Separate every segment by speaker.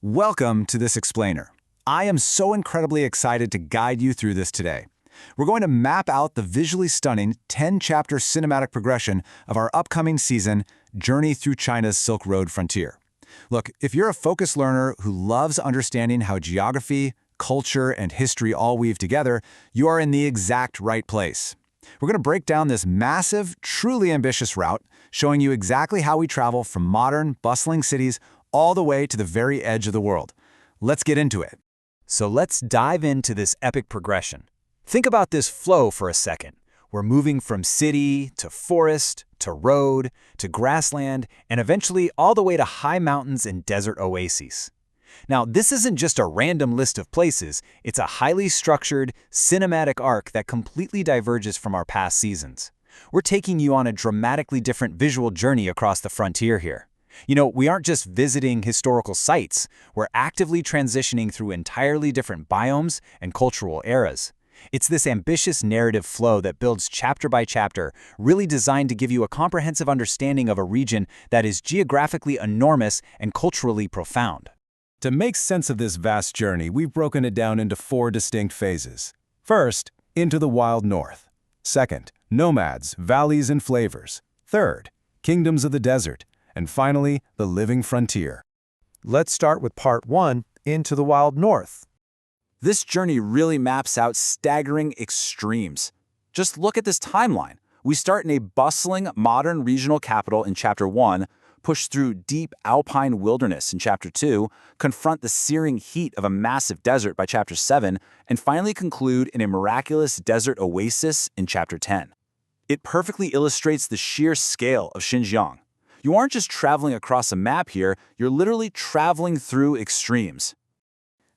Speaker 1: Welcome to this explainer. I am so incredibly excited to guide you through this today. We're going to map out the visually stunning 10-chapter cinematic progression of our upcoming season, Journey Through China's Silk Road Frontier. Look, if you're a focused learner who loves understanding how geography, culture, and history all weave together, you are in the exact right place. We're going to break down this massive, truly ambitious route, showing you exactly how we travel from modern, bustling cities all the way to the very edge of the world. Let's get into it.
Speaker 2: So let's dive into this epic progression. Think about this flow for a second. We're moving from city to forest to road to grassland and eventually all the way to high mountains and desert oases. Now, this isn't just a random list of places, it's a highly structured, cinematic arc that completely diverges from our past seasons. We're taking you on a dramatically different visual journey across the frontier here. We aren't just visiting historical sites, we're actively transitioning through entirely different biomes and cultural eras. It's this ambitious narrative flow that builds chapter by chapter, really designed to give you a comprehensive understanding of a region that is geographically enormous and culturally profound.
Speaker 1: To make sense of this vast journey, we've broken it down into 4 distinct phases. First, into the wild north. Second, nomads, valleys, and flavors. Third, kingdoms of the desert. And finally, the living frontier.
Speaker 3: Let's start with part 1, into the wild north.
Speaker 1: This journey really maps out staggering extremes. Just look at this timeline. We start in a bustling, modern regional capital in Chapter 1, push through deep Alpine wilderness in Chapter 2, confront the searing heat of a massive desert by Chapter 7, and finally conclude in a miraculous desert oasis in Chapter 10. It perfectly illustrates the sheer scale of Xinjiang. You aren't just traveling across a map here, you're literally traveling through extremes.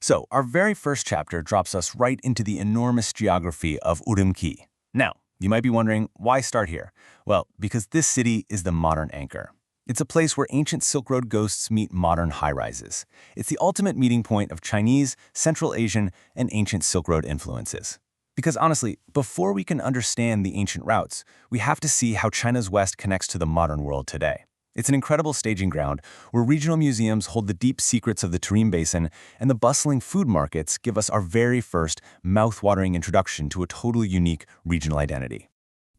Speaker 1: So, our very first chapter drops us right into the enormous geography of Urumqi. Now, you might be wondering, why start here? Well, because this city is the modern anchor. It's a place where ancient Silk Road ghosts meet modern high-rises. It's the ultimate meeting point of Chinese, Central Asian, and ancient Silk Road influences. Because honestly, before we can understand the ancient routes, we have to see how China's West connects to the modern world today. It's an incredible staging ground where regional museums hold the deep secrets of the Tarim Basin, and the bustling food markets give us our very first mouth-watering introduction to a totally unique regional identity.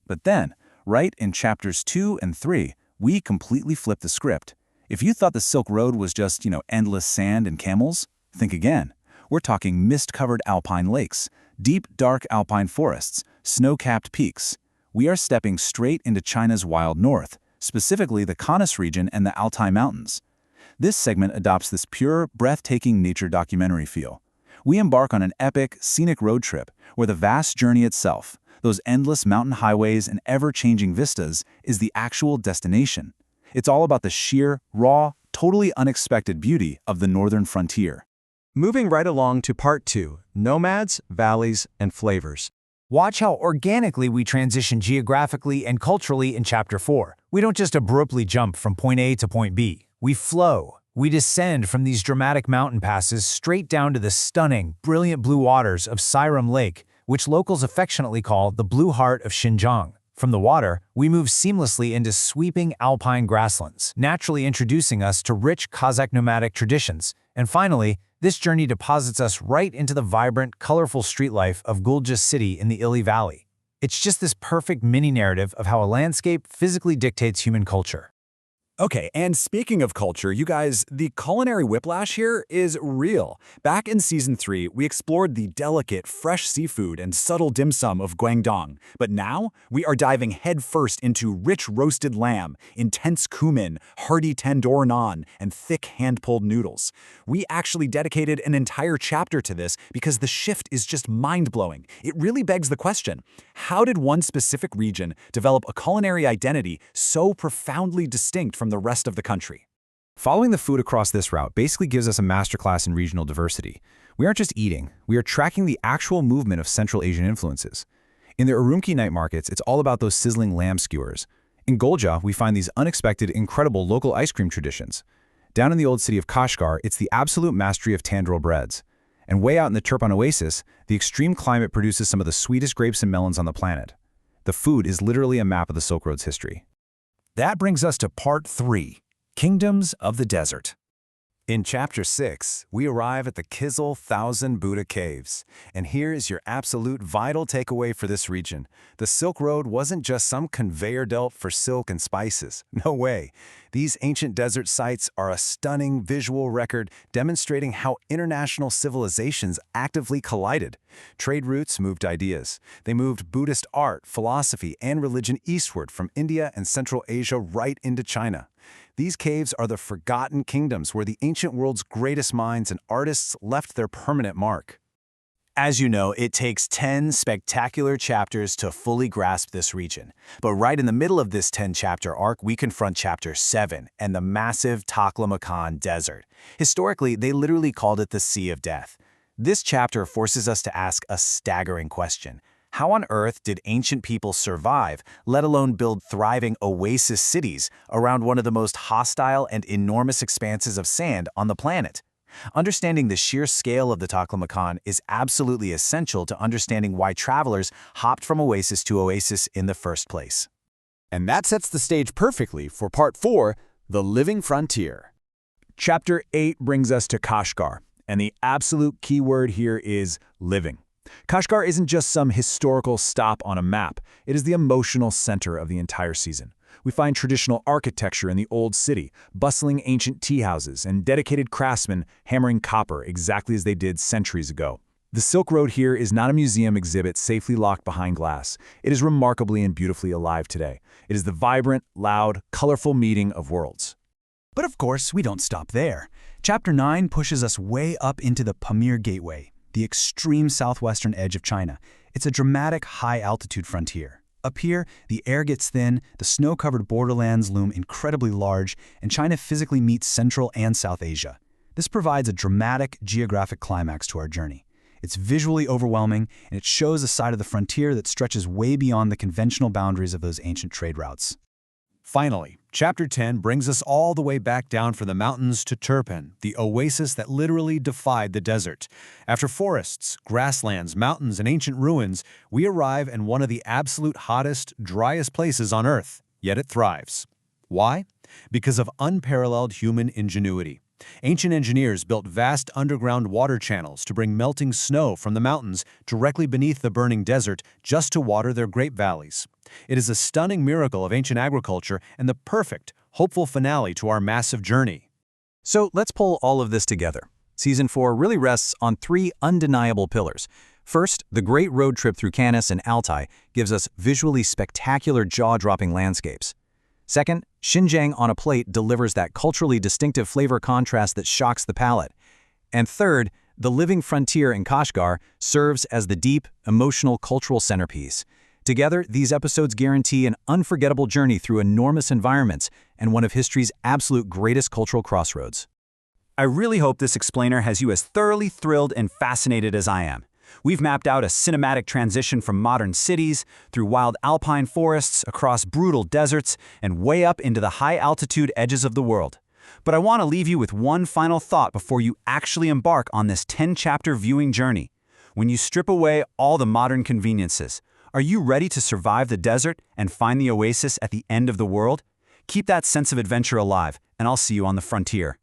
Speaker 1: But then, right in chapters 2 and 3, we completely flip the script. If you thought the Silk Road was just, endless sand and camels, think again. We're talking mist-covered alpine lakes, deep, dark alpine forests, snow-capped peaks. We are stepping straight into China's wild north, specifically the Kanas region and the Altai Mountains. This segment adopts this pure, breathtaking nature documentary feel. We embark on an epic, scenic road trip where the vast journey itself, those endless mountain highways and ever-changing vistas, is the actual destination. It's all about the sheer, raw, totally unexpected beauty of the northern frontier.
Speaker 3: Moving right along to part 2, nomads, valleys, and flavors.
Speaker 2: Watch how organically we transition geographically and culturally in Chapter 4. We don't just abruptly jump from point A to point B. We flow. We descend from these dramatic mountain passes straight down to the stunning, brilliant blue waters of Sayram Lake, which locals affectionately call the blue heart of Xinjiang. From the water, we move seamlessly into sweeping alpine grasslands, naturally introducing us to rich Kazakh nomadic traditions. And finally, this journey deposits us right into the vibrant, colorful street life of Kucha city in the Ili Valley. It's just this perfect mini-narrative of how a landscape physically dictates human culture.
Speaker 1: Okay, and speaking of culture, you guys, the culinary whiplash here is real. Back in Season 3, we explored the delicate, fresh seafood and subtle dim sum of Guangdong. But now, we are diving headfirst into rich roasted lamb, intense cumin, hearty tandoor naan, and thick hand-pulled noodles. We actually dedicated an entire chapter to this because the shift is just mind-blowing. It really begs the question, how did one specific region develop a culinary identity so profoundly distinct from the rest of the country?
Speaker 4: Following the food across this route basically gives us a masterclass in regional diversity. We aren't just eating, we are tracking the actual movement of Central Asian influences. In the Urumqi night markets, it's all about those sizzling lamb skewers. In Kucha, we find these unexpected, incredible local ice cream traditions. Down in the old city of Kashgar, it's the absolute mastery of tandoor breads. And way out in the Turpan Oasis, the extreme climate produces some of the sweetest grapes and melons on the planet. The food is literally a map of the Silk Road's history.
Speaker 1: That brings us to part 3, Kingdoms of the Desert. In Chapter 6, we arrive at the Kizil Thousand Buddha Caves, and here is your absolute vital takeaway for this region. The Silk Road wasn't just some conveyor belt for silk and spices. No way. These ancient desert sites are a stunning visual record demonstrating how international civilizations actively collided. Trade routes moved ideas. They moved Buddhist art, philosophy, and religion eastward from India and Central Asia right into China. These caves are the forgotten kingdoms where the ancient world's greatest minds and artists left their permanent mark.
Speaker 2: As you know, it takes 10 spectacular chapters to fully grasp this region. But right in the middle of this 10-chapter arc, we confront Chapter 7 and the massive Taklamakan Desert. Historically, they literally called it the Sea of Death. This chapter forces us to ask a staggering question. How on earth did ancient people survive, let alone build thriving oasis cities around one of the most hostile and enormous expanses of sand on the planet? Understanding the sheer scale of the Taklamakan is absolutely essential to understanding why travelers hopped from oasis to oasis in the first place.
Speaker 4: And that sets the stage perfectly for Part 4, The Living Frontier.
Speaker 2: Chapter 8 brings us to Kashgar, and the absolute key word here is living. Kashgar isn't just some historical stop on a map. It is the emotional center of the entire season. We find traditional architecture in the old city, bustling ancient tea houses, and dedicated craftsmen hammering copper exactly as they did centuries ago. The Silk Road here is not a museum exhibit safely locked behind glass. It is remarkably and beautifully alive today. It is the vibrant, loud, colorful meeting of worlds.
Speaker 5: But of course, we don't stop there. Chapter 9 pushes us way up into the Pamir Gateway, the extreme southwestern edge of China. It's a dramatic high-altitude frontier. Up here, the air gets thin, the snow-covered borderlands loom incredibly large, and China physically meets Central and South Asia. This provides a dramatic geographic climax to our journey. It's visually overwhelming, and it shows a side of the frontier that stretches way beyond the conventional boundaries of those ancient trade routes.
Speaker 4: Finally, Chapter 10 brings us all the way back down from the mountains to Turpan, the oasis that literally defied the desert. After forests, grasslands, mountains, and ancient ruins, we arrive in one of the absolute hottest, driest places on Earth, yet it thrives. Why? Because of unparalleled human ingenuity. Ancient engineers built vast underground water channels to bring melting snow from the mountains directly beneath the burning desert just to water their grape valleys. It is a stunning miracle of ancient agriculture and the perfect, hopeful finale to our massive journey.
Speaker 2: So let's pull all of this together. Season 4 really rests on 3 undeniable pillars. First, the great road trip through Kanas and Altai gives us visually spectacular, jaw-dropping landscapes. Second, Xinjiang on a plate delivers that culturally distinctive flavor contrast that shocks the palate. And third, the living frontier in Kashgar serves as the deep, emotional cultural centerpiece. Together, these episodes guarantee an unforgettable journey through enormous environments and one of history's absolute greatest cultural crossroads.
Speaker 1: I really hope this explainer has you as thoroughly thrilled and fascinated as I am. We've mapped out a cinematic transition from modern cities, through wild alpine forests, across brutal deserts, and way up into the high-altitude edges of the world. But I want to leave you with one final thought before you actually embark on this 10-chapter viewing journey. When you strip away all the modern conveniences, are you ready to survive the desert and find the oasis at the end of the world? Keep that sense of adventure alive, and I'll see you on the frontier.